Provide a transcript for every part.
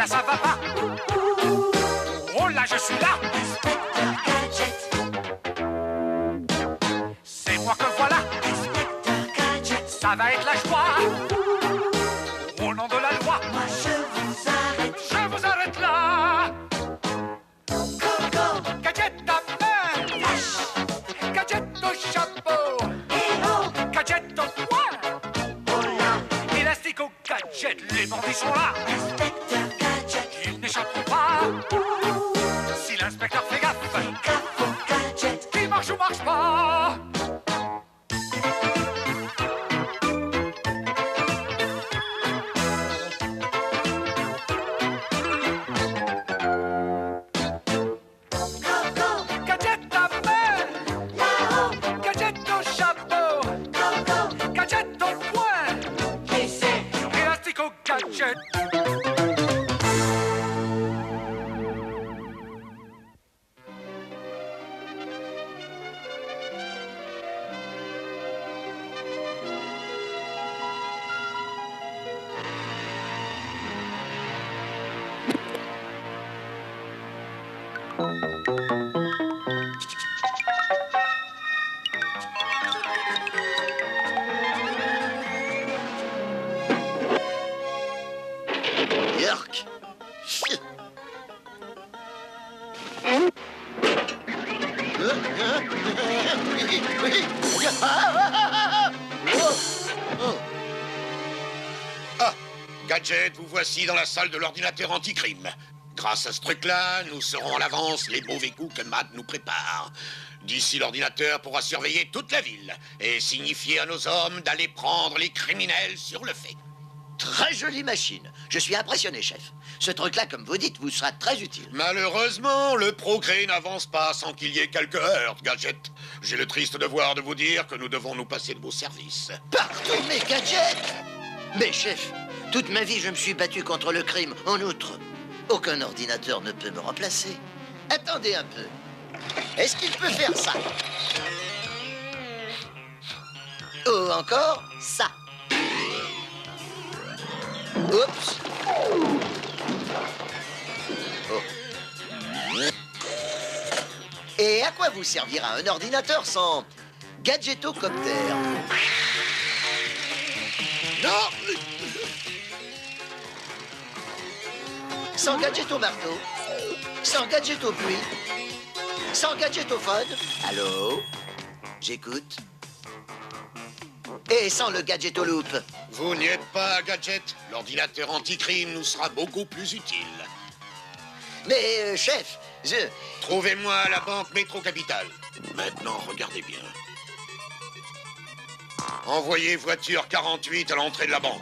là ça va pas. Oh là je suis là. Inspecteur Gadget. C'est moi que voilà. Inspecteur Gadget. Ça va être la joie. Au nom de la loi, Moi je vous arrête. je vous arrête là. Coco. Gadget à main, Flash. gadget au chapeau, Héros. gadget au poing, Oh là. élastique au gadget, les bandits sont là. Inspecteur Gadget. Ils n'échapperont pas. Si l'inspecteur fait gaffe, Gaffe au gadget. qui marche ou marche pas. Coco. Gadget à main, Là-haut. gadget au chapeau, Coco. gadget au poing, Qui c'est? élastique au gadget. Yerk. Ah, Gadget, vous voici dans la salle de l'ordinateur anticrime. Grâce à ce truc-là, nous saurons à l'avance les mauvais coups que Matt nous prépare. D'ici, l'ordinateur pourra surveiller toute la ville et signifier à nos hommes d'aller prendre les criminels sur le fait. Très jolie machine. Je suis impressionné, chef. Ce truc-là, comme vous dites, vous sera très utile. Malheureusement, le progrès n'avance pas sans qu'il y ait quelques heurts, Gadget. J'ai le triste devoir de vous dire que nous devons nous passer de vos services. Pardon, mes gadgets. Mais chef, toute ma vie, je me suis battu contre le crime. En outre, aucun ordinateur ne peut me remplacer. Attendez un peu. Est-ce qu'il peut faire ça? Ou encore ça? Oups. Oh. Et à quoi vous servira un ordinateur sans gadgetocoptère? Non! Sans gadget au marteau, sans gadget au pluie, sans gadget au phone. Allô? J'écoute. Et sans le gadget au loop. Vous n'y êtes pas, Gadget. L'ordinateur anticrime nous sera beaucoup plus utile. Mais, chef, Trouvez-moi la banque Métro Capital. Maintenant, regardez bien. Envoyez voiture 48 à l'entrée de la banque.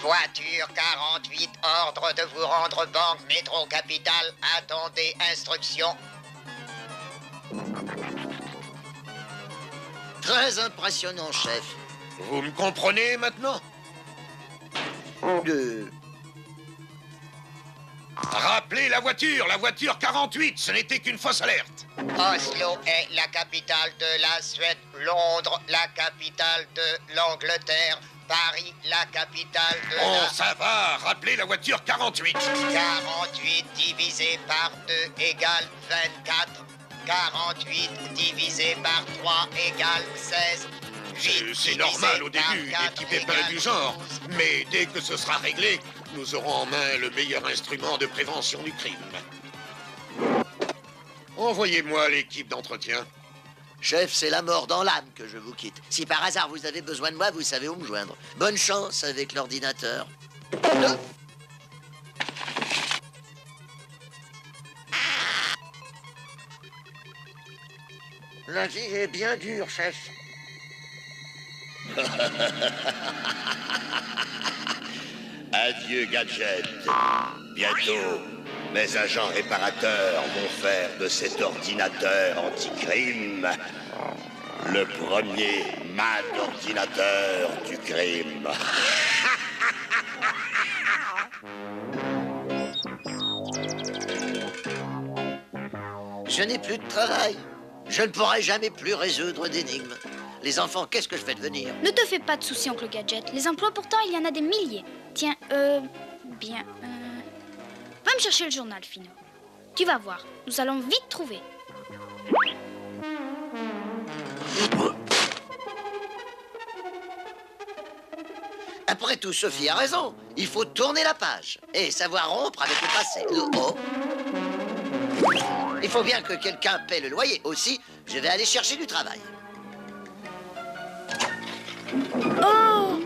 Voiture 48, ordre de vous rendre banque Métro Capital. Attendez instruction. Très impressionnant, chef. Vous me comprenez maintenant? Rappelez la voiture 48, ce n'était qu'une fausse alerte. Oslo est la capitale de la Suède. Londres, la capitale de l'Angleterre. Paris, la capitale de Oh, la... ça va, rappelez la voiture 48. 48 divisé par 2 égale 24. 48 divisé par 3 égale 16. C'est normal au début, des types épais du genre. Mais dès que ce sera réglé, nous aurons en main le meilleur instrument de prévention du crime. Envoyez-moi l'équipe d'entretien. Chef, c'est la mort dans l'âme que je vous quitte. Si par hasard vous avez besoin de moi, vous savez où me joindre. Bonne chance avec l'ordinateur. La vie est bien dure, chef. Adieu, Gadget. Bientôt, mes agents réparateurs vont faire de cet ordinateur anti-crime le premier mad ordinateur du crime. Je n'ai plus de travail. Je ne pourrai jamais plus résoudre d'énigmes. Les enfants, qu'est-ce que je fais devenir? Ne te fais pas de soucis, oncle Gadget. Les emplois, pourtant, il y en a des milliers. Tiens, bien... me chercher le journal, Finot. Tu vas voir, nous allons vite trouver. Après tout, Sophie a raison. Il faut tourner la page et savoir rompre avec le passé. Oh. Il faut bien que quelqu'un paie le loyer. Aussi, je vais aller chercher du travail. Oh!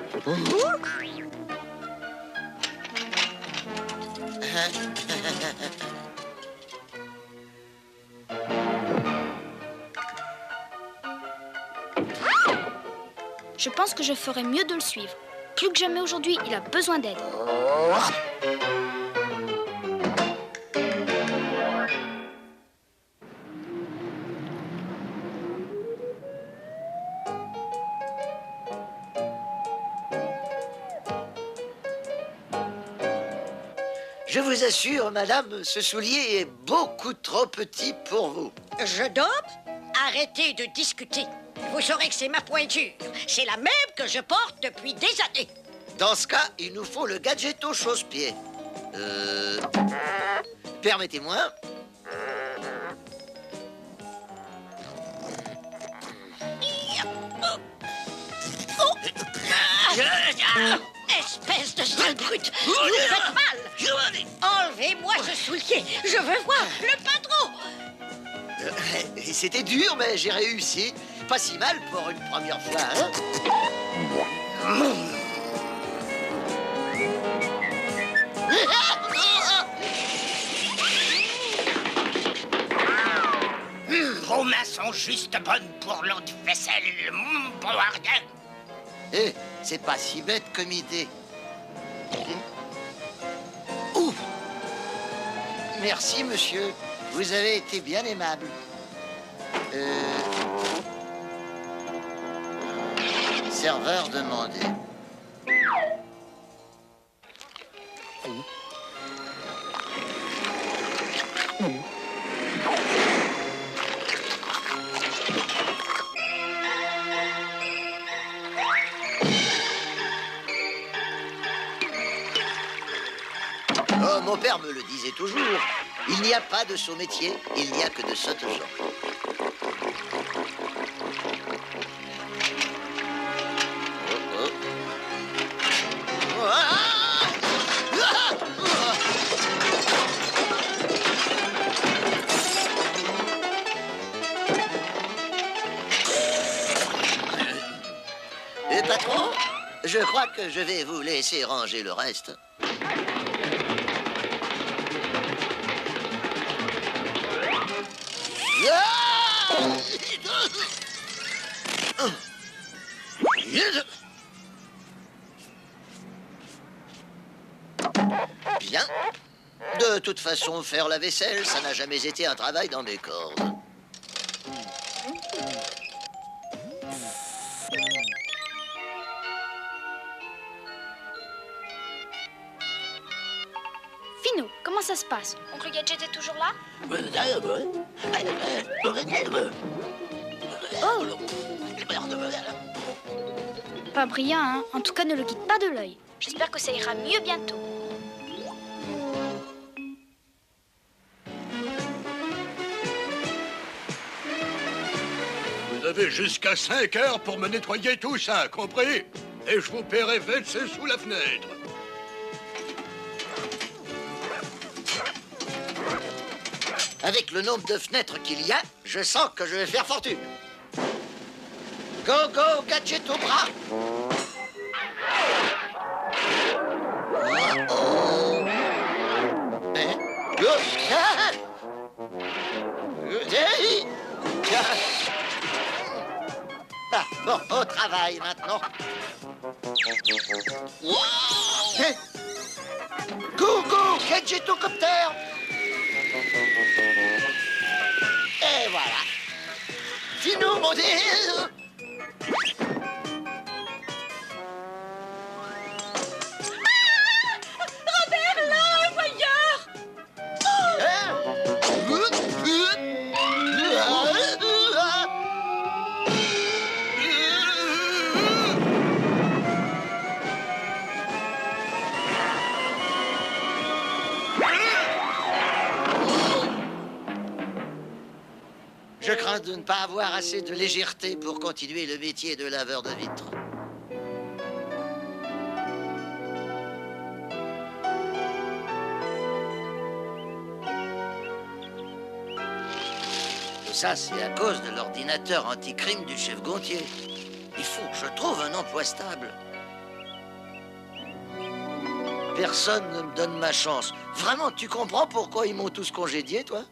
Je pense que je ferais mieux de le suivre. Plus que jamais aujourd'hui, il a besoin d'aide. Je vous assure, madame, ce soulier est beaucoup trop petit pour vous. Je dope? Arrêtez de discuter. Vous saurez que c'est ma pointure. C'est la même que je porte depuis des années. Dans ce cas, il nous faut le gadgeto chausse-pied. Permettez-moi. Espèce de sale brute! Vous me faites mal! Enlevez-moi ce soulier! Je veux voir le patron! C'était dur, mais j'ai réussi. Pas si mal pour une première fois, hein? Vos mains sont juste bonnes pour l'eau de vaisselle, pour rien. Eh, c'est pas si bête comme idée. Ouh! Merci, monsieur. Vous avez été bien aimable. Serveur demandé. Oh, mon père me le disait toujours. Il n'y a pas de sot métier, il n'y a que de sottes gens. Patron, je crois que je vais vous laisser ranger le reste. Bien. De toute façon, faire la vaisselle, ça n'a jamais été un travail dans mes cordes. Finot, comment ça se passe? Oncle Gadget est toujours là? Oh! Pas brillant, hein? En tout cas, ne le quitte pas de l'œil. J'espère que ça ira mieux bientôt. Vous avez jusqu'à 5 heures pour me nettoyer tout ça, compris? Et je vous paierai 26 sous la fenêtre. Avec le nombre de fenêtres qu'il y a, je sens que je vais faire fortune. Go, go, gadget au bras! Oh. Hein? Go. Hey. Ah, bon, au travail maintenant. Hein? Go, go, gadgetocoptère! Et voilà. Finot, mon Dieu. Robert, là, un voyeur! ne pas avoir assez de légèreté pour continuer le métier de laveur de vitres. Tout ça, c'est à cause de l'ordinateur anti-crime du chef Gontier. Il faut que je trouve un emploi stable. Personne ne me donne ma chance. Vraiment, tu comprends pourquoi ils m'ont tous congédié, toi?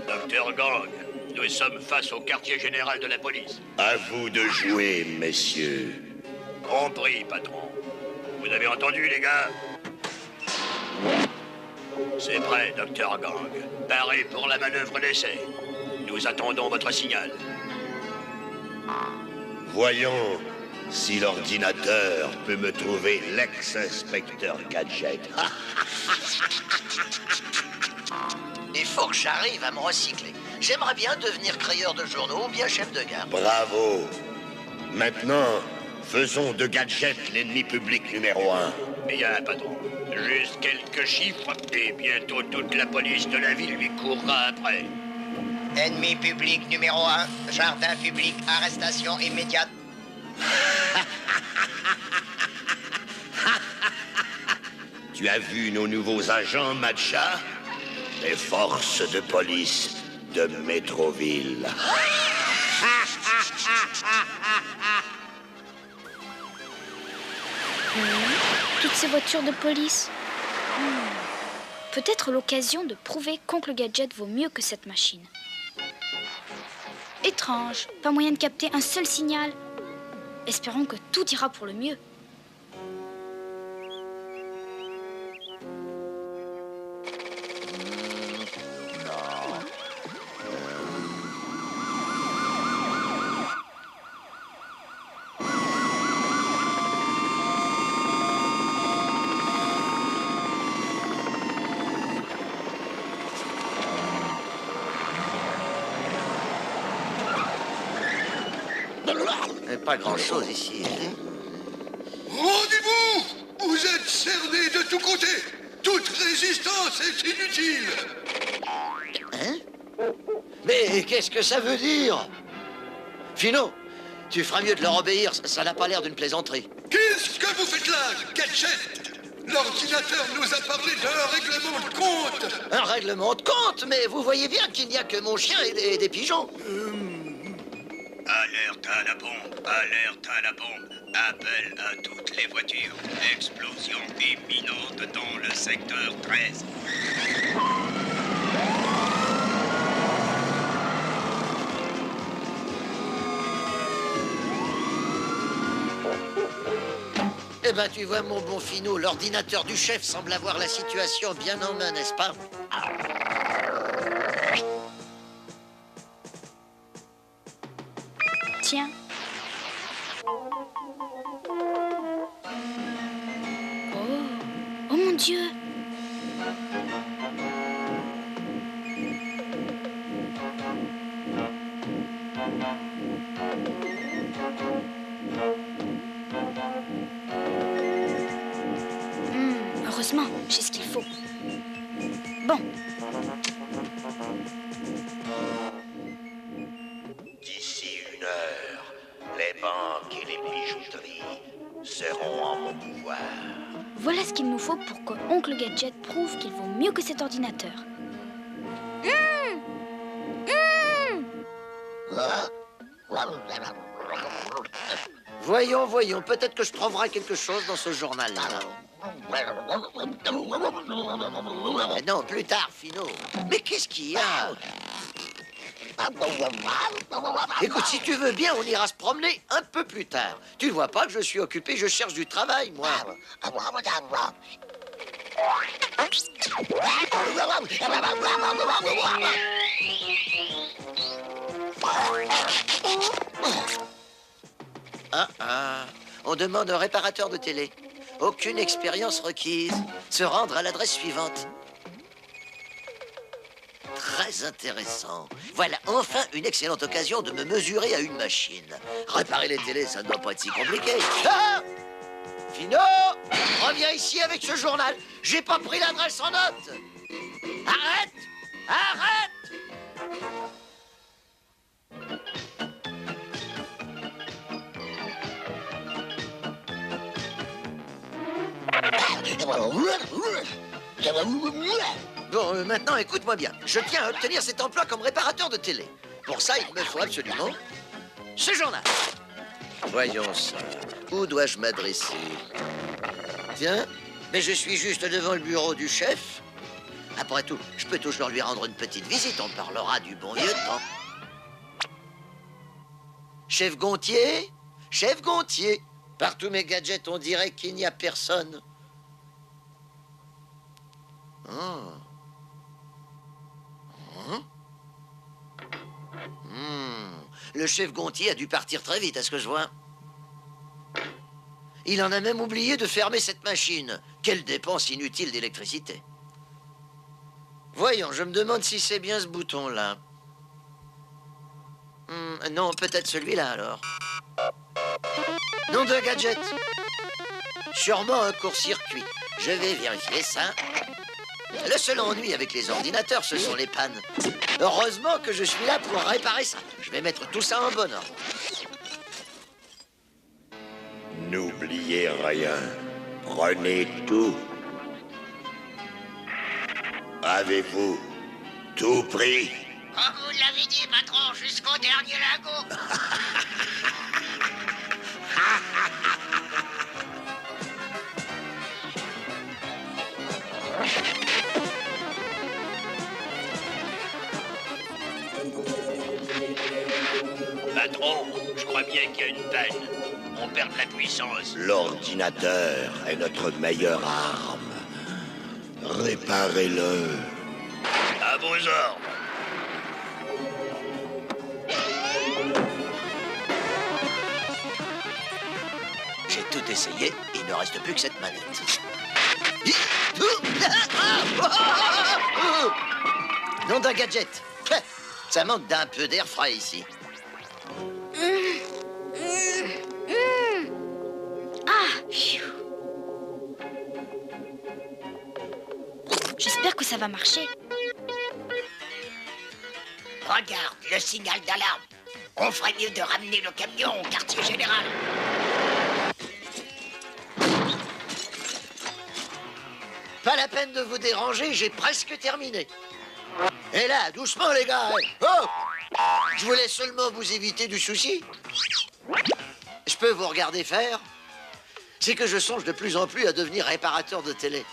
Docteur Gang, nous sommes face au quartier général de la police. À vous de jouer, messieurs. Compris, patron. Vous avez entendu, les gars? C'est prêt, Docteur Gang. Paré pour la manœuvre d'essai. Nous attendons votre signal. Voyons si l'ordinateur peut me trouver l'ex-inspecteur Gadget. Il faut que j'arrive à me recycler. J'aimerais bien devenir créateur de journaux ou bien chef de gare. Bravo. Maintenant, faisons de Gadget l'ennemi public numéro 1. Bien, patron. Juste quelques chiffres et bientôt toute la police de la ville lui courra après. Ennemi public numéro 1, jardin public, arrestation immédiate. Tu as vu nos nouveaux agents, Matcha? Les forces de police de Métroville. Toutes ces voitures de police. Peut-être l'occasion de prouver qu'Oncle Gadget vaut mieux que cette machine. Étrange, pas moyen de capter un seul signal. Espérons que tout ira pour le mieux. Pas grand-chose ici. Rendez-vous! Vous êtes cernés de tous côtés! Toute résistance est inutile! Hein? Mais qu'est-ce que ça veut dire? Fino, tu feras mieux de leur obéir, ça n'a pas l'air d'une plaisanterie. Qu'est-ce que vous faites là, Gadget? L'ordinateur nous a parlé d'un règlement de compte! Un règlement de compte, mais vous voyez bien qu'il n'y a que mon chien et des pigeons. Alerte à la bombe, alerte à la bombe. Appel à toutes les voitures. Explosion imminente dans le secteur 13. Eh ben, tu vois, mon bon Finot, l'ordinateur du chef semble avoir la situation bien en main, n'est-ce pas? Tiens. Oh mon Dieu! Heureusement, j'ai ce qu'il faut. Bon. D'ici 1 heure, les banques et les bijouteries seront en mon pouvoir. Voilà ce qu'il nous faut pour que Oncle Gadget prouve qu'il vaut mieux que cet ordinateur. Voyons, voyons, peut-être que je trouverai quelque chose dans ce journal-là. Non, plus tard, Finot. Mais qu'est-ce qu'il y a? Écoute, si tu veux bien, on ira se promener un peu plus tard. Tu ne vois pas que je suis occupé, je cherche du travail, moi. On demande un réparateur de télé. Aucune expérience requise. Se rendre à l'adresse suivante. 13 très intéressant. Voilà enfin une excellente occasion de me mesurer à une machine. Réparer les télés, ça ne doit pas être si compliqué. Ah! Fino, reviens ici avec ce journal. J'ai pas pris l'adresse en note. Arrête! Arrête! Bon, maintenant, écoute-moi bien. Je tiens à obtenir cet emploi comme réparateur de télé. Pour ça, il me faut absolument ce journal. Voyons ça. Où dois-je m'adresser? Tiens, mais je suis juste devant le bureau du chef. Après tout, je peux toujours lui rendre une petite visite. On parlera du bon vieux temps. Chef Gontier? Chef Gontier? Par tous mes gadgets, on dirait qu'il n'y a personne. Oh. Hein? Le chef Gontier a dû partir très vite, à ce que je vois. Il en a même oublié de fermer cette machine. Quelle dépense inutile d'électricité. Voyons, je me demande si c'est bien ce bouton-là. Non, peut-être celui-là, alors. Nom de gadget. Sûrement un court-circuit. Je vais vérifier ça. Le seul ennui avec les ordinateurs, ce sont les pannes. Heureusement que je suis là pour réparer ça. Je vais mettre tout ça en bon ordre. N'oubliez rien. Prenez tout. Avez-vous tout pris? Comme vous l'avez dit, patron, jusqu'au dernier lingot. Patron, je crois bien qu'il y a une panne. On perd de la puissance. L'ordinateur est notre meilleure arme. Réparez-le. À vos ordres. J'ai tout essayé, il ne reste plus que cette manette. Nom d'un gadget. Ça manque d'un peu d'air frais ici. Ah, phew. J'espère que ça va marcher. Regarde, le signal d'alarme. On ferait mieux de ramener le camion au quartier général. Pas la peine de vous déranger, j'ai presque terminé. Et là, doucement les gars. Oh! Je voulais seulement vous éviter du souci. Je peux vous regarder faire? C'est que je songe de plus en plus à devenir réparateur de télé.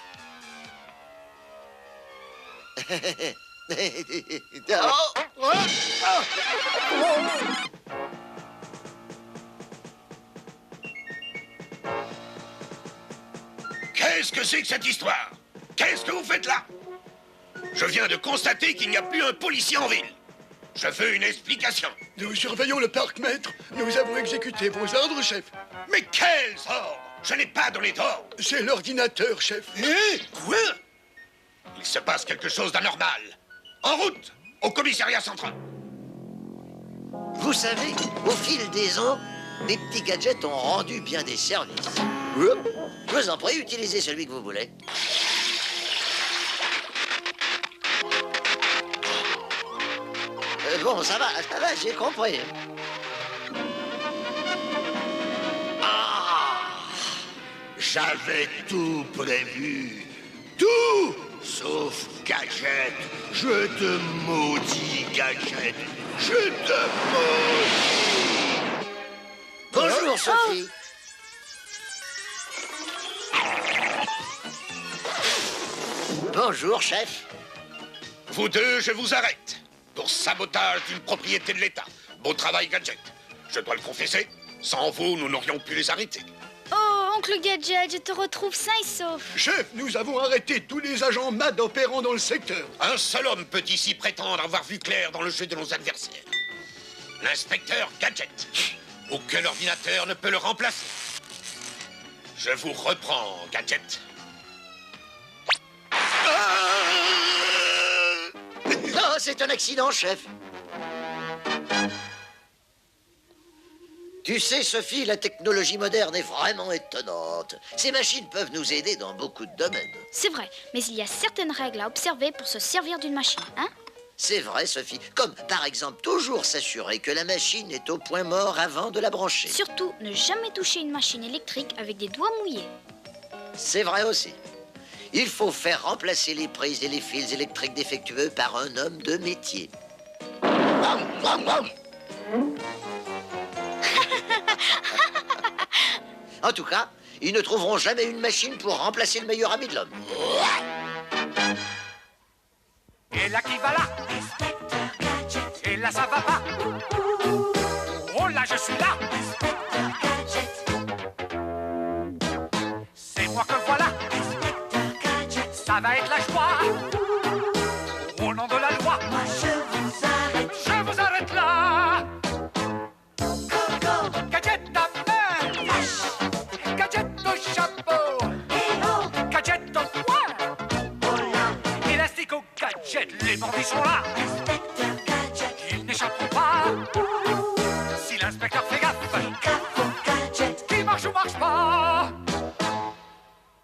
Qu'est-ce que c'est que cette histoire? Qu'est-ce que vous faites là? Je viens de constater qu'il n'y a plus un policier en ville. Je veux une explication. Nous surveillons le parc, maître. Nous avons exécuté vos ordres, chef. Mais quels ordres? Je n'ai pas donné d'ordre. C'est l'ordinateur, chef. Quoi? Il se passe quelque chose d'anormal. En route, au commissariat central. Vous savez, au fil des ans, mes petits gadgets ont rendu bien des services. Je vous en prie, utilisez celui que vous voulez. Bon, ça va, j'ai compris. J'avais tout prévu. Tout sauf Gadget. Je te maudis, Gadget. Je te maudis. Bonjour, Sophie. Bonjour, chef. Vous deux, je vous arrête. Pour sabotage d'une propriété de l'État. Bon travail, Gadget. Je dois le confesser, sans vous, nous n'aurions pu les arrêter. Oh, oncle Gadget, je te retrouve sain et sauf. Chef, nous avons arrêté tous les agents MAD opérant dans le secteur. Un seul homme peut ici prétendre avoir vu clair dans le jeu de nos adversaires. L'inspecteur Gadget. Aucun ordinateur ne peut le remplacer. Je vous reprends, Gadget. Non, c'est un accident, chef. Tu sais, Sophie, la technologie moderne est vraiment étonnante. Ces machines peuvent nous aider dans beaucoup de domaines. C'est vrai, mais il y a certaines règles à observer pour se servir d'une machine, hein? C'est vrai, Sophie. Comme, par exemple, toujours s'assurer que la machine est au point mort avant de la brancher. Surtout, ne jamais toucher une machine électrique avec des doigts mouillés. C'est vrai aussi. Il faut faire remplacer les prises et les fils électriques défectueux par un homme de métier. En tout cas, ils ne trouveront jamais une machine pour remplacer le meilleur ami de l'homme. Et là qui va là? Et là ça va pas? Oh là je suis là! C'est moi que voilà! Ça va être la joie!